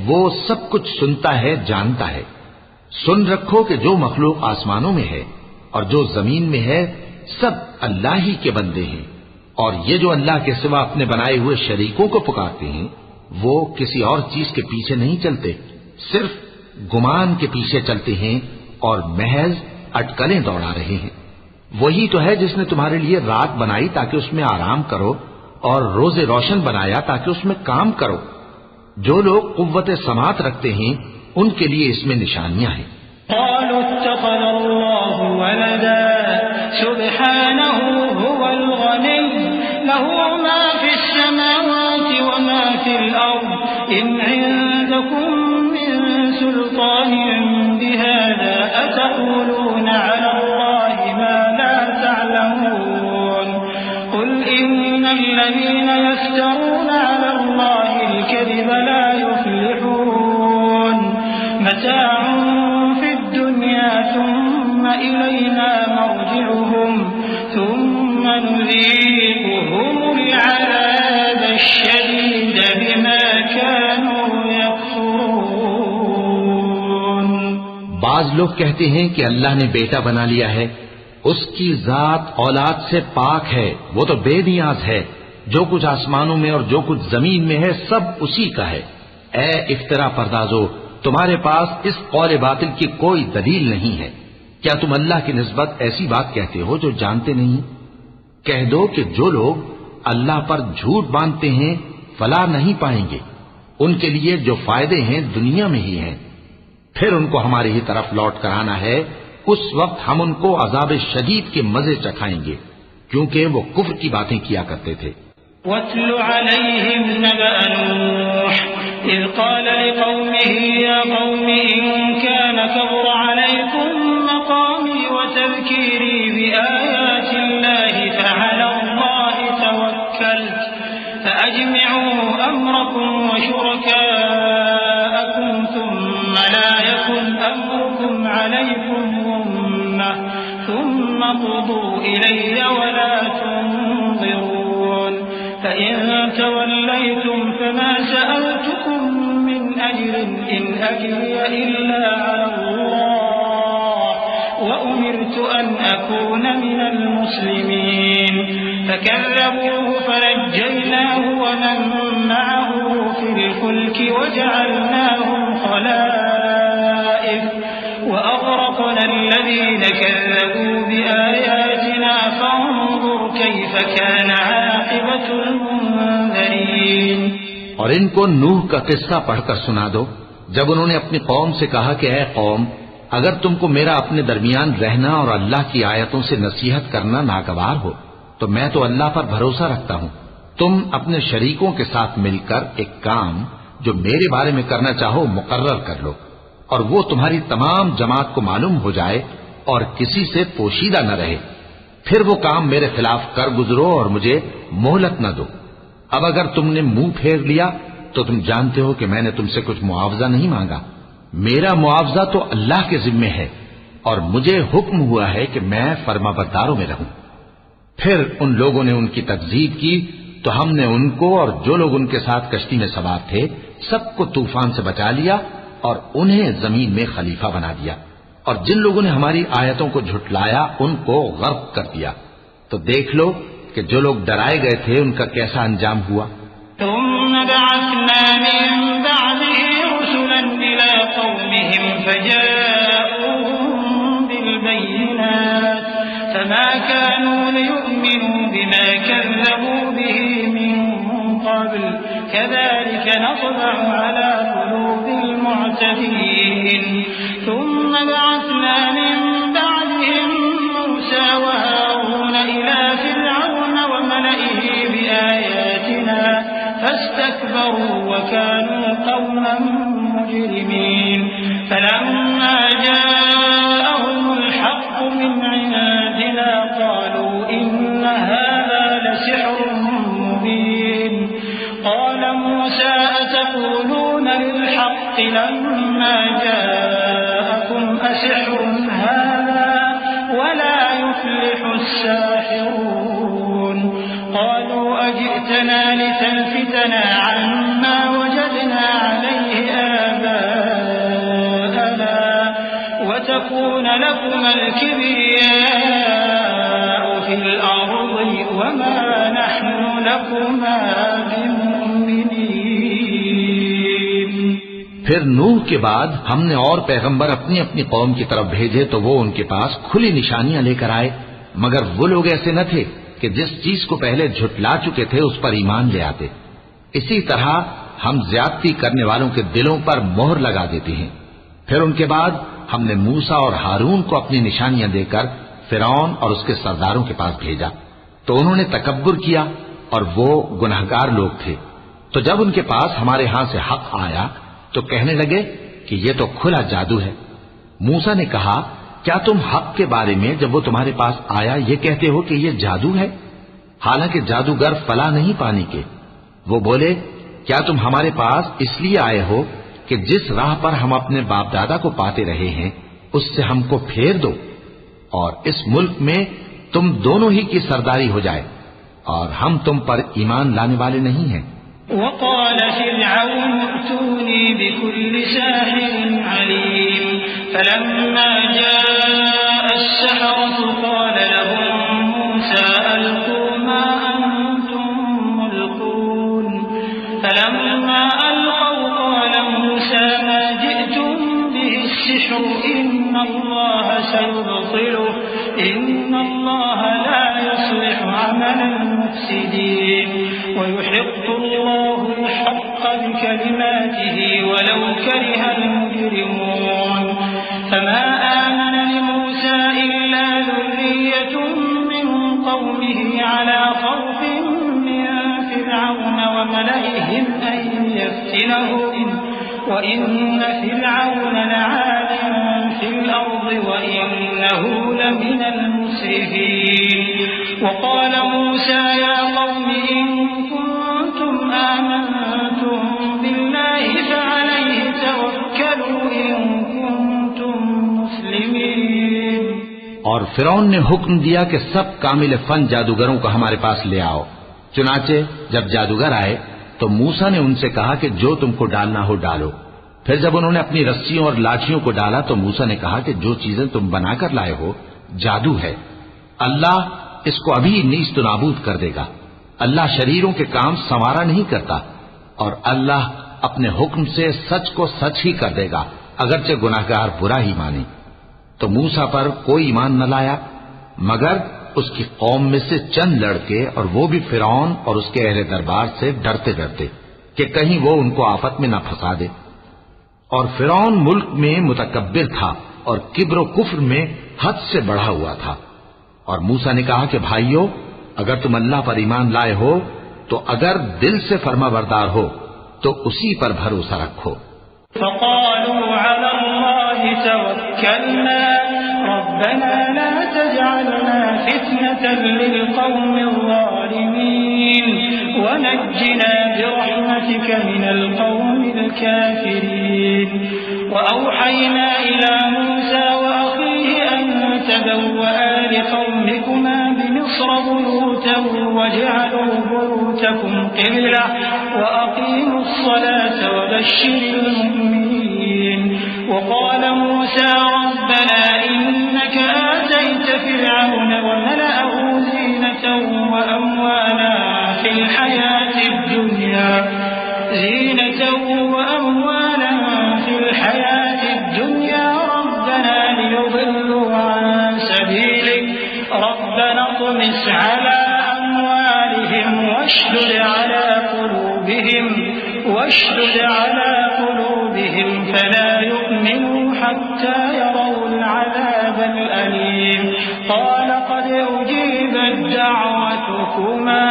वो सब कुछ सुनता है, जानता है। सुन रखो कि जो मखलूक आसमानों में है और जो जमीन में है सब अल्लाह ही के बंदे हैं, और ये जो अल्लाह के सिवा अपने बनाए हुए शरीकों को पुकारते हैं वो किसी और चीज के पीछे नहीं चलते, सिर्फ गुमान के पीछे चलते हैं और महज अटकलें दौड़ा रहे हैं। वही तो है जिसने तुम्हारे लिए रात बनाई ताकि उसमें आराम करो और रोजे रोशन बनाया ताकि उसमें काम करो। जो लोग कुव्वत समात रखते हैं उनके लिए इसमें निशानियां हैं। قالوا اتخذ الله ولدا سبحانه هو الغني له ما في السماوات وما في الأرض إن عندكم من سلطان بهذا أتقولون على الله ما لا تعلمون قل إن الذين يفترون على الله الكذب لا يفلحون متاع ثم إلينا مرجعهم ثم نذيقهم العذاب الشديد بما كانوا يكفرون। बाज लोग कहते हैं कि अल्लाह ने बेटा बना लिया है, उसकी जात औलाद से पाक है, वो तो बेनियाज है। जो कुछ आसमानों में और जो कुछ जमीन में है सब उसी का है। ए इफ्तरा परदाजो, तुम्हारे पास इस कौल बातिल की कोई दलील नहीं है। क्या तुम अल्लाह की निस्बत ऐसी बात कहते हो जो जानते नहीं? कह दो कि जो लोग अल्लाह पर झूठ बांधते हैं फलाह नहीं पाएंगे, उनके लिए जो फायदे हैं दुनिया में ही हैं। फिर उनको हमारी ही तरफ लौट कर आना है, उस वक्त हम उनको अजाब शदीद के मजे चखाएंगे, क्योंकि वो कुफ्र की बातें किया करते थे। वत्लु अलैहिम नबअ नूह इज़ क़ाल लिक़ौमिही या क़ौमि इन कान कबुरा अलैकुम मक़ामी व तज़कीरी बिआयातिल्लाहि फ़अलल्लाहि तवक्कलtu फ़अजमिऊ अम्रकुम व शुरकाअकुम थुम्मा ला यकुन अम्रुकुम अलैकुम गुम्मह थुम्मा क़ुदू इलैया व ला तुनज़िरून फ़इन तवल्लैतुम फ़मा सअलतुकुम मिन अज्रिन इन अज्रिय इल्ला अलल्लाह व उमिरतु अन अकून मिनल मुस्लिमीन فكذبوه فنجيناه ومن معه في الفلك وجعلناهم خلائف وأغرقنا الذين كذبوا بآياتنا فانظر كيف كان عاقبة المنذرين। और इनको नूह का किस्सा पढ़कर सुना दो, जब उन्होंने अपनी कौम से कहा कि ऐ कौम, अगर तुमको मेरा अपने दरमियान रहना और अल्लाह की आयतों से नसीहत करना नागवार हो तो मैं तो अल्लाह पर भरोसा रखता हूं। तुम अपने शरीकों के साथ मिलकर एक काम जो मेरे बारे में करना चाहो मुकर्रर कर लो, और वो तुम्हारी तमाम जमात को मालूम हो जाए और किसी से पोशीदा न रहे। फिर वो काम मेरे खिलाफ कर गुजरो और मुझे मोहलत न दो। अब अगर तुमने मुंह फेर लिया तो तुम जानते हो कि मैंने तुमसे कुछ मुआवजा नहीं मांगा। मेरा मुआवजा तो अल्लाह के जिम्मे है और मुझे हुक्म हुआ है कि मैं फरमाबरदारों में रहूं। फिर उन लोगों ने उनकी तकजीब की तो हमने उनको और जो लोग उनके साथ कश्ती में सवार थे सबको तूफान से बचा लिया और उन्हें जमीन में खलीफा बना दिया, और जिन लोगों ने हमारी आयतों को झुटलाया उनको गर्क कर दिया। तो देख लो कि जो लोग डराए गए थे उनका कैसा अंजाम हुआ। ثم بعثنا من بعده رسلا إلى قومهم فجاءوهم بالبينات فما كانوا ليؤمنوا بما كذبوا به من قبل كذلك نطبع على قلوب المعتدين ثم بعثنا من بعدهم موسى وهارون إلى فرعون وملئه بآياتنا فاستكبروا وكانوا قوما مجرمين فلما جاءهم الحق من عندنا قالوا إن هذا لسحر مبين قال موسى أتقولون للحق لما جاءكم أسحر هذا ولا يفلح الساحرون قالوا أجئتنا لتلفتنا عما وجدنا عليه آباءنا وتكون لكما الكبرياء في الأرض وما نحن لكما بمؤمنين। फिर नूह के बाद हमने और पैगंबर अपनी अपनी कौम की तरफ भेजे तो वो उनके पास खुली निशानियां लेकर आए, मगर वो लोग ऐसे न थे कि जिस चीज को पहले झुटला चुके थे उस पर ईमान ले आते। इसी तरह हम ज्यादती करने वालों के दिलों पर मोहर लगा देते हैं। फिर उनके बाद हमने मूसा और हारून को अपनी निशानियां देकर फिरौन और उसके सरदारों के पास भेजा, तो उन्होंने तकब्बुर किया और वो गुनहगार लोग थे। तो जब उनके पास हमारे यहां से हक आया तो कहने लगे कि ये तो खुला जादू है। मूसा ने कहा, क्या तुम हक के बारे में जब वो तुम्हारे पास आया ये कहते हो कि ये जादू है, हालांकि जादूगर फला नहीं पाने के। वो बोले, क्या तुम हमारे पास इसलिए आए हो कि जिस राह पर हम अपने बाप दादा को पाते रहे हैं उससे हमको फेर दो और इस मुल्क में तुम दोनों ही की सरदारी हो जाए, और हम तुम पर ईमान लाने वाले नहीं हैं। وقال فرعون ائتوني بكل ساحر عليم فلما جاء السحرة قال لهم موسى ألقوا ما أنتم ملقون فلما ألقوا قال موسى ما جئتم به السحر إن الله سيبطله إن الله لا يصلح عمل المفسدين ويحق الله الحق بكلماته ولو كره المجرمون فما آمن لموسى إلا ذرية من قومه على خوف من فرعون وملئهم أن يفتنهم وإن فرعون لعال في الأرض وإنه لمن المسرفين وقال موسى يا قوم إن كنتم آمنتم بالله فعليه توكلوا إن كنتم مسلمين। और फिरौन ने हुक्म दिया कि सब कामिल फन जादूगरों को हमारे पास ले आओ। चुनाचे जब जादूगर आए तो मूसा ने उनसे कहा कि जो तुमको डालना हो डालो। फिर जब उन्होंने अपनी रस्सियों और लाठियों को डाला तो मूसा ने कहा कि जो चीजें तुम बनाकर लाए हो जादू है, अल्लाह इसको अभी नीस्त नाबूद कर देगा। अल्लाह शरीरों के काम संवारा नहीं करता और अल्लाह अपने हुक्म से सच को सच ही कर देगा, अगरचे गुनाहगार बुरा ही माने। तो मूसा पर कोई ईमान न लाया मगर उसकी कौम में से चंद लड़के, और वो भी फिरौन और उसके अहले दरबार से डरते डरते कि कहीं वो उनको आफत में न फंसा दे। और फिरौन मुल्क में मुतकब्बिर था और किब्र कुफ्र में हद से बढ़ा हुआ था। और मूसा ने कहा कि भाइयों, अगर तुम अल्लाह पर ईमान लाए हो तो अगर दिल से फर्माबरदार हो तो उसी पर भरोसा रखो। फ़क़ालू अला अल्लाह तवक्कलना रब्बना ला तजअलना फितनतन लिलक़ौमिज़ ज़ालिमीन वनज्जिना बिरहमतिक मिनल क़ौमिल काफ़िरीन। वअवहयना इला मूसा वअख़ीहि अन तबव्वआ लिक़ौमिकुमा बिमिस्र बुयूतन वजअलू बुयूतकुम क़िबला वअक़ीमू الصلاة وبشر المؤمنين। وقال موسى ربنا إنك آتيت فرعون وملأه زينة وأموالا في الحياة الدنيا ربنا ليضلوا عن سبيلك ربنا اطمس على أموالهم واشدد على قلوبهم فلا يؤمنوا حتى يروا العذاب الأليم قال قد أجيبت دعوتكما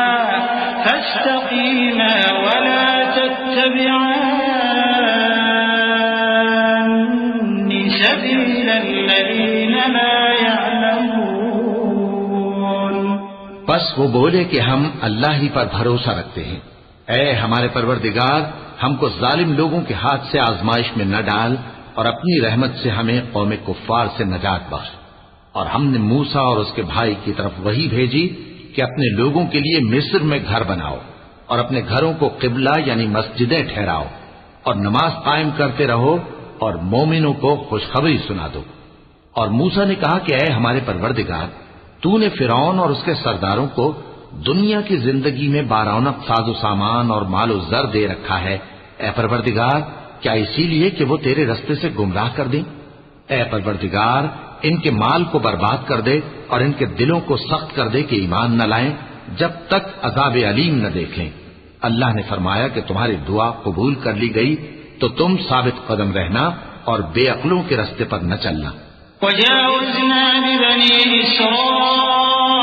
فاستقيما ولا تتبعان سبيل الذين لا يعلمون। बस वो बोले कि हम अल्लाह ही पर भरोसा रखते हैं। ऐ हमारे परवरदिगार, हमको जालिम लोगों के हाथ से आजमाइश में न डाल और अपनी रहमत से हमें कौम कुफ्फार से नजात बख्श। और हमने मूसा और उसके भाई की तरफ वही भेजी कि अपने लोगों के लिए मिस्र में घर बनाओ और अपने घरों को किबला यानी मस्जिदें ठहराओ और नमाज कायम करते रहो और मोमिनों को खुशखबरी सुना दो। और मूसा ने कहा कि ऐ हमारे परवरदिगार, तूने फिरौन और उसके सरदारों को दुनिया की जिंदगी में बारौनक साजो सामान और मालो जर दे रखा है। ए परवरदिगार, क्या इसीलिए कि वो तेरे रस्ते से गुमराह कर दें? ए परवरदिगार, इनके माल को बर्बाद कर दे और इनके दिलों को सख्त कर दे कि ईमान न लाएं जब तक अजाब अलीम न देख लें। अल्लाह ने फरमाया कि तुम्हारी दुआ कबूल कर ली गई तो तुम साबित कदम रहना और बेअक्लों के रास्ते पर न चलना। वजावज़ना बिबनी इस्राईल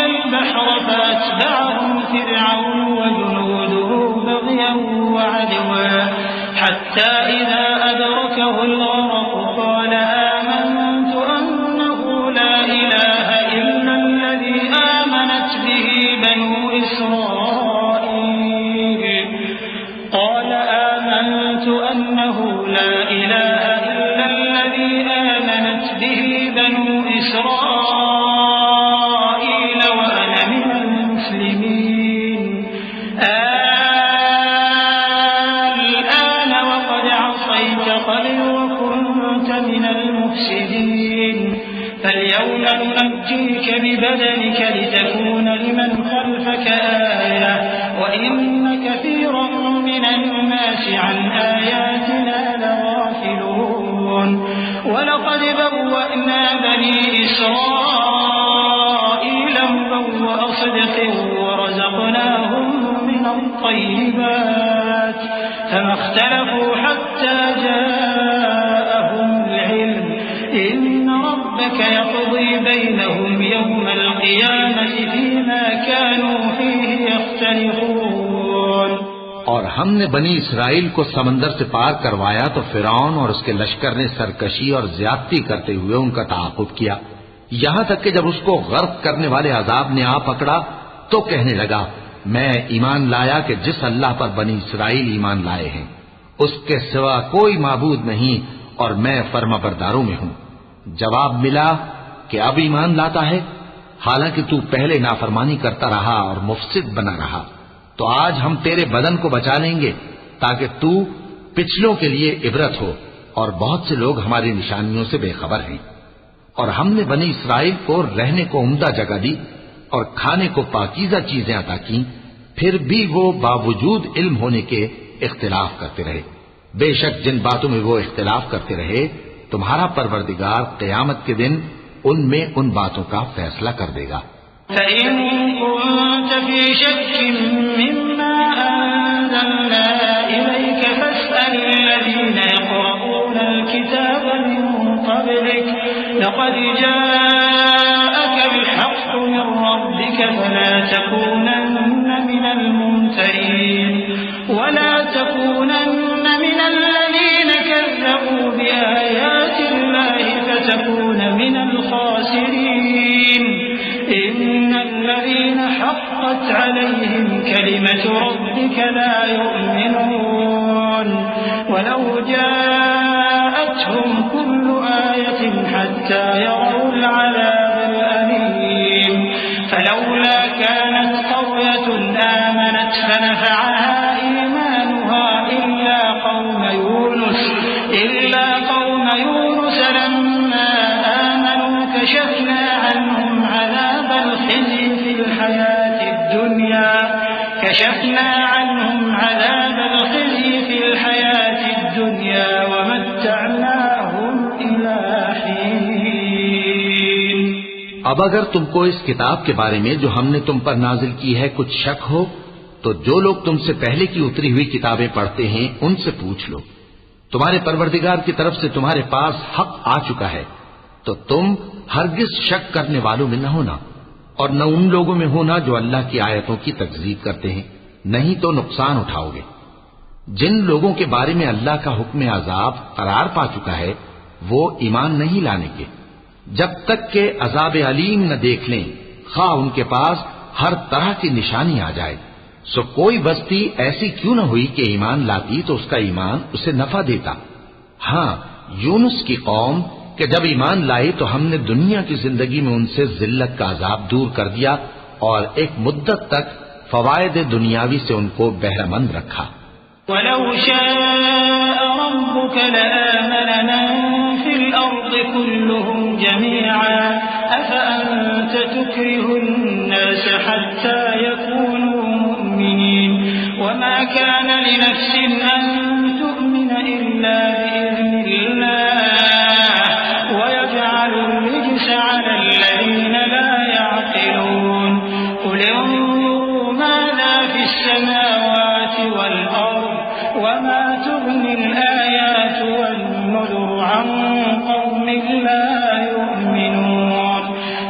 अल-बहर फअत्बअहुम फिरऔन वजुनूदुहु बग़यन वअदवन हत्ता इज़ा अदरकहु अल-गरक़ क़ाल आमनतु अन्नहु ला इलाहा इल्ला अल्लज़ी आमनत बिही बनु इस्राईल क़ाल आमनतु अन्नहु ला इलाहा इल्ला अल्लज़ी आमनत बिही बनु इस्राईल वअना मिनल मुस्लिमीन। الآن وقد عصيت قبل وكنت من المفسدين فاليوم ننجيك ببدنك لتكون لمن خلفك آية وإن كثيرا من الناس عن آياتنا لغافلون ولقد بوأنا بني إسرائيل مبوأ صدق ورزقناهم من الطيبات فما اختلفوا حتى جاءهم العلم إن ربك يقضي بينهم يوم القيامة فيما كانوا فيه يختلفون। और हमने बनी इसराइल को समंदर से पार करवाया तो फिरौन और उसके लश्कर ने सरकशी और ज्यादती करते हुए उनका ताक़ुब किया, यहां तक कि जब उसको गर्क करने वाले अजाब ने आ पकड़ा तो कहने लगा, मैं ईमान लाया कि जिस अल्लाह पर बनी इसराइल ईमान लाए हैं उसके सिवा कोई माबूद नहीं और मैं फर्माबरदारों में हूं। जवाब मिला कि अब ईमान लाता है, हालांकि तू पहले नाफरमानी करता रहा और मुफसिद बना रहा, तो आज हम तेरे बदन को बचा लेंगे ताकि तू पिछलों के लिए इबरत हो, और बहुत से लोग हमारी निशानियों से बेखबर हैं। और हमने बनी इसराइल को रहने को उम्दा जगह दी और खाने को पाकीज़ा चीजें अता की, फिर भी वो बावजूद इल्म होने के इख्तिलाफ करते रहे। बेशक जिन बातों में वो इख्तिलाफ करते रहे तुम्हारा परवरदिगार क़यामत के दिन उनमें उन बातों का फैसला कर देगा। فإن كنت في شك مما أنزلنا إليك فاسأل الذين يقرؤون الكتاب من قبلك لقد جاءك الحق من ربك فلا تكونن من الممترين ولا تكونن من الذين كذبوا بآيات الله فتكون من الخاسرين إن الذين حقت عليهم كلمة ربك لا يؤمنون ولو جاءتهم كل آية حتى يروا العذاب الأليم فلولا كانت قرية آمنت فنفعها إيمانها إلا قوم يونس لما آمنوا كشفنا عنهم عذاب الخزي في الحياة الدنيا ومتعناهم إلى حين। अब अगर तुमको इस किताब के बारे में जो हमने तुम पर नाजिल की है कुछ शक हो तो जो लोग तुमसे पहले की उतरी हुई किताबें पढ़ते हैं उनसे पूछ लो, तुम्हारे परवरदिगार की तरफ से तुम्हारे पास हक आ चुका है तो तुम हरगिज शक करने वालों में न होना और न उन लोगों में होना जो अल्लाह की आयतों की तकज़ीब करते हैं, नहीं तो नुकसान उठाओगे। जिन लोगों के बारे में अल्लाह का हुक्म अजाब करार पा चुका है वो ईमान नहीं लाने के जब तक के अजाब अलीम न देख लें, खा उनके पास हर तरह की निशानी आ जाए। सो कोई बस्ती ऐसी क्यों न हुई कि ईमान लाती तो उसका ईमान उसे नफा देता। हां, यूनुस की कौम कि जब ईमान लाई तो हमने दुनिया की जिंदगी में उनसे जिल्लत का अजाब दूर कर दिया और एक मुद्दत तक फवायद दुनियावी से उनको बहरमंद रखा। वलौ शाअ रब्बुक लआमन मन फिल अर्द कुल्लुहुम जमीअन अफअंत तुक्रिहुन नास हत्ता यकूनू मुमिनीन वमा कान लिनफ्सिन अन तु'मिन इल्ला बिइज़निल्लाह ويجعل الرجس على الذين لا يعقلون قل انظروا ماذا في السماوات والأرض وما تغني الآيات والنذر عن قوم لا يؤمنون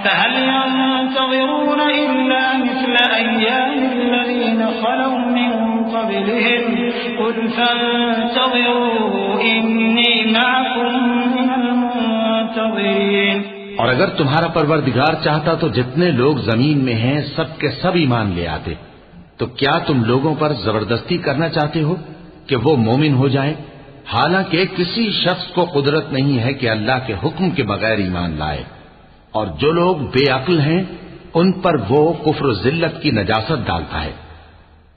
فهل ينتظرون إلا مثل أيام الذين خلوا من قبلهم قل فانتظروا إني معكم من المنتظرين। और अगर तुम्हारा परवरदिगार चाहता तो जितने लोग जमीन में हैं सब के सब ईमान ले आते, तो क्या तुम लोगों पर जबरदस्ती करना चाहते हो कि वो मोमिन हो जाएं? हालांकि किसी शख्स को कुदरत नहीं है कि अल्लाह के हुक्म के बगैर ईमान लाए, और जो लोग बेअक्ल हैं उन पर वो कुफ्र जिल्लत की नजासत डालता है।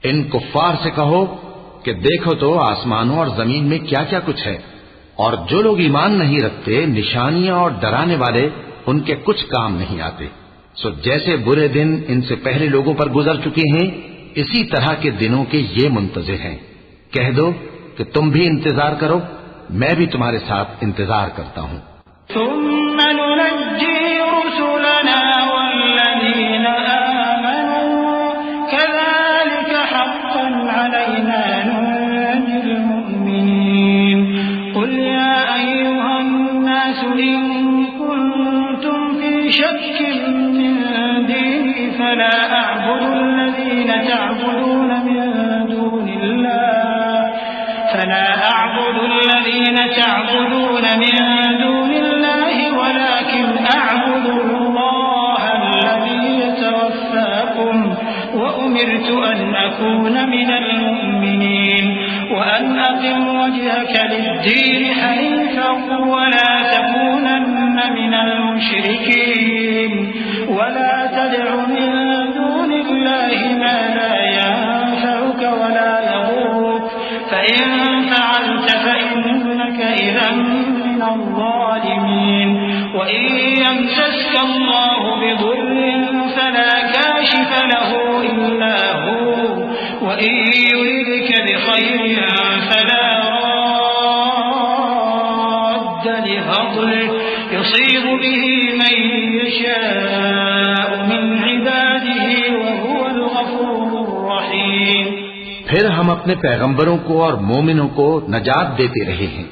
इन कुफ्फार से कहो कि देखो तो आसमानों और जमीन में क्या क्या कुछ है, और जो लोग ईमान नहीं रखते, निशानियां और डराने वाले उनके कुछ काम नहीं आते। सो जैसे बुरे दिन इनसे पहले लोगों पर गुजर चुके हैं, इसी तरह के दिनों के ये मुंतज़िर हैं। कह दो कि तुम भी इंतजार करो, मैं भी तुम्हारे साथ इंतजार करता हूँ। تعبدون من دون الله ولكن أعبد الله الذي يتوفاكم وأمرت أن أكون من المؤمنين وأن أقم وجهك للدين حنيفا ولا تكونن من المشركين ولا تدع من دون الله ما لا ينفعك ولا يضرك فإن فعلت فإنك إذا من الظالمين وإن يمسسك الله بضر فلا كاشف له إلا هو وإن يردك بخير فلا راد لفضله يصيب به من يشاء من عباده وهو الغفور الرحيم। फिर हम अपने पैगंबरों को और मोमिनों को नजात देते रहे हैं,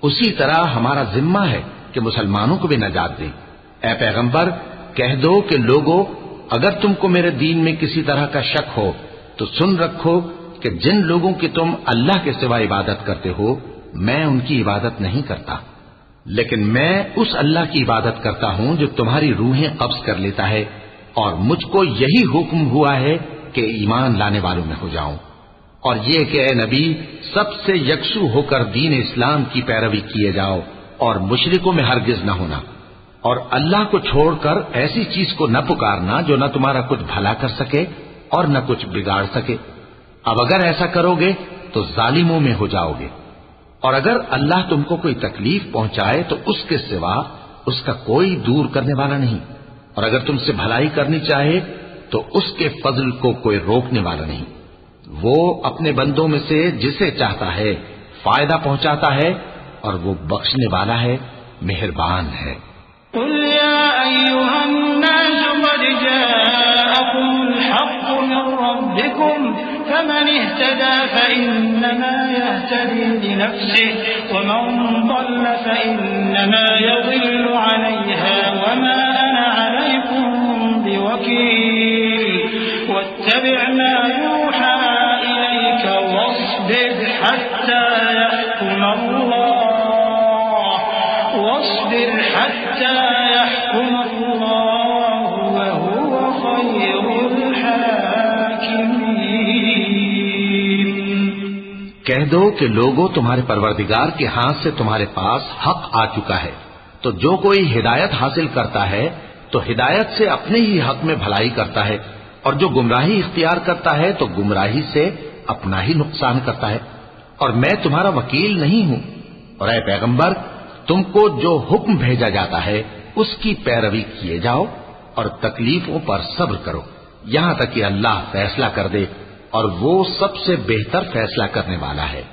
उसी तरह हमारा जिम्मा है कि मुसलमानों को भी नजात दें। ऐ पैगंबर, कह दो कि लोगों, अगर तुमको मेरे दीन में किसी तरह का शक हो तो सुन रखो कि जिन लोगों की तुम अल्लाह के सिवा इबादत करते हो, मैं उनकी इबादत नहीं करता, लेकिन मैं उस अल्लाह की इबादत करता हूं जो तुम्हारी रूहें कब्ज कर लेता है, और मुझको यही हुक्म हुआ है कि ईमान लाने वालों में हो जाऊं, और ये कि ए नबी, सबसे यकसू होकर दीन इस्लाम की पैरवी किए जाओ और मुशरिकों में हरगिज न होना, और अल्लाह को छोड़कर ऐसी चीज को न पुकारना जो न तुम्हारा कुछ भला कर सके और न कुछ बिगाड़ सके। अब अगर ऐसा करोगे तो जालिमों में हो जाओगे, और अगर अल्लाह तुमको कोई तकलीफ पहुंचाए तो उसके सिवा उसका कोई दूर करने वाला नहीं, और अगर तुमसे भलाई करनी चाहे तो उसके फजल को कोई रोकने वाला नहीं। वो अपने बंदों में से जिसे चाहता है फायदा पहुंचाता है, और वो बख्शने वाला है, मेहरबान है। कुल या अय्युहन्नास क़द जाअकुमुल हक़्क़ु मिन रब्बिकुम फमन इह्तदा फइन्नमा यह्तदी लिनफ्सिहि वमन ضل फइन्नमा यज़िल्लु अलैहा वमा अना अलैकुम बिवकील वत्तबि' मा यूहा इलैक वस्बिर हत्ता यहकुम अल्लाह वहुव खैरुल हाकिमीन। कह दो कि लोगों, तुम्हारे परवरदिगार के हाथ से तुम्हारे पास हक आ चुका है, तो जो कोई हिदायत हासिल करता है तो हिदायत से अपने ही हक में भलाई करता है, और जो गुमराही इख्तियार करता है तो गुमराही से अपना ही नुकसान करता है, और मैं तुम्हारा वकील नहीं हूं। और ऐ पैगंबर, तुमको जो हुक्म भेजा जाता है उसकी पैरवी किए जाओ और तकलीफों पर सब्र करो, यहां तक कि अल्लाह फैसला कर दे, और वो सबसे बेहतर फैसला करने वाला है।